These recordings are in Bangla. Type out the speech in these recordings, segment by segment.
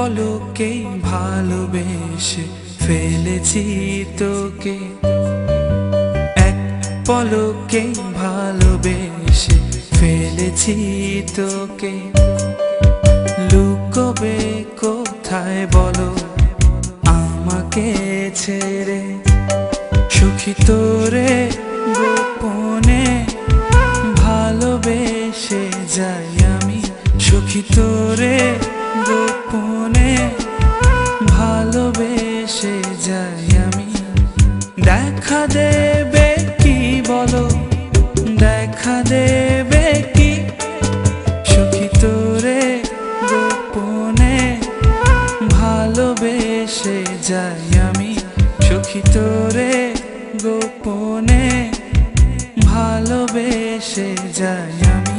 পলকেই ভালোবেসে ফেলেছি তোকে, এক পলকেই ভালোবেসে ফেলেছি তোকে। লুকোবে কোথায় বলো আমাকে ছেড়ে, সুখী তোরে গোপনে ভালোবেসে যাই আমি, সুখী তোরে গোপনে ভালোবেসে যাই আমি। দেখা দেবে কি বলো, দেখা দেবে কি, সুখী তোরে গোপনে ভালোবেসে যাই আমি, সুখী তোরে গোপনে ভালোবেসে যাই আমি।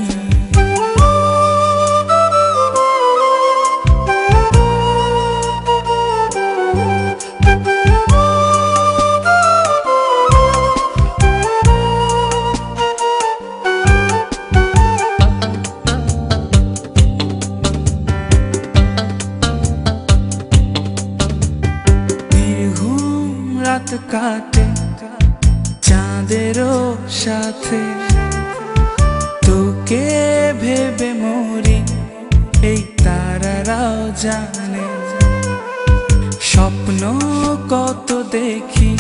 রাত কাটে চাঁদেরও সাথে, তোকে ভেবে মরি এই তারারাও জানে। স্বপ্ন কত দেখি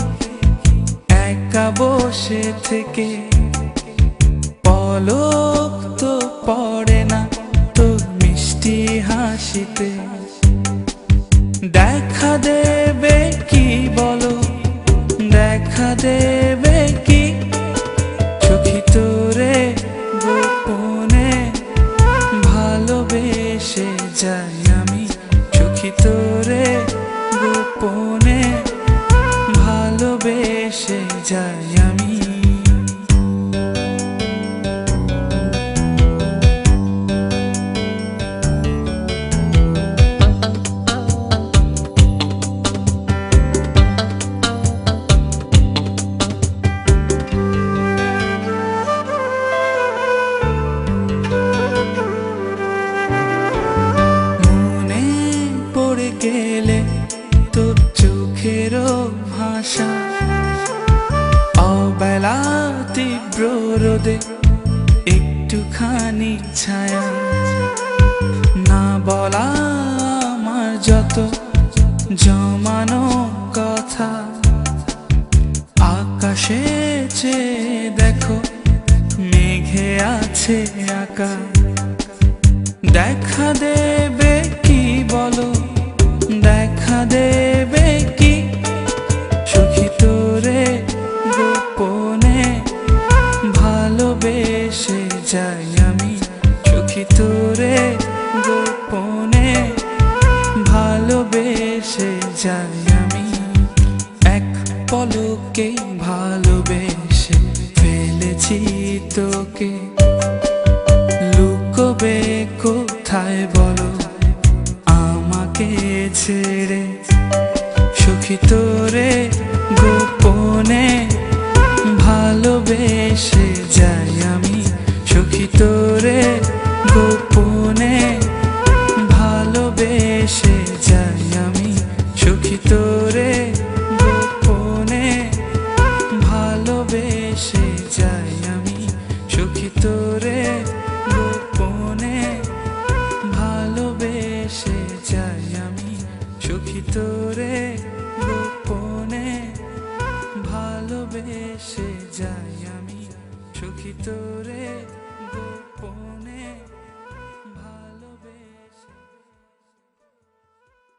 একা বসে থেকে, পলক তো পড়ে না তোর মিষ্টি হাসিতে। দেখা দেবে কি বলো, দেখা দেবে কি, সুখী তোরে গোপনে ভালোবেসে যাই আমি, সুখী তোরে গোপনে ভালোবেসে যাই আমি। গেলে তোর চোখেরও ভাষা, অবেলা তীব্র রোদে একটুখানি ছায়া, না বলা আমার যত জমানো কথা। আকাশে চেয়ে দেখো মেঘে আছে আঁকা, দেখা দেবে কি বলো, দেখা দেবে কি, সুখী তোরে গোপনে ভালোবেসে যাই আমি, সুখী তোরে গোপনে ভালোবেসে যাই আমি। এক পলকেই ভালোবেসে ফেলেছি তোকে, লুকোবে কোথায় বলো আমাকে ছেড়ে, সুখী তোরে গোপনে ভালোবেসে যাই আমি, সুখী তোরে গোপনে ভালোবেসে যাই আমি, সুখী তোরে গোপনে ভালোবেসে যাই আমি, সুখী তোরে গোপনে ভালোবেসে যাই আমি, সুখী তোরে গোপনে ভালোবেসে যাই আমি, সুখী তোরে গোপনে।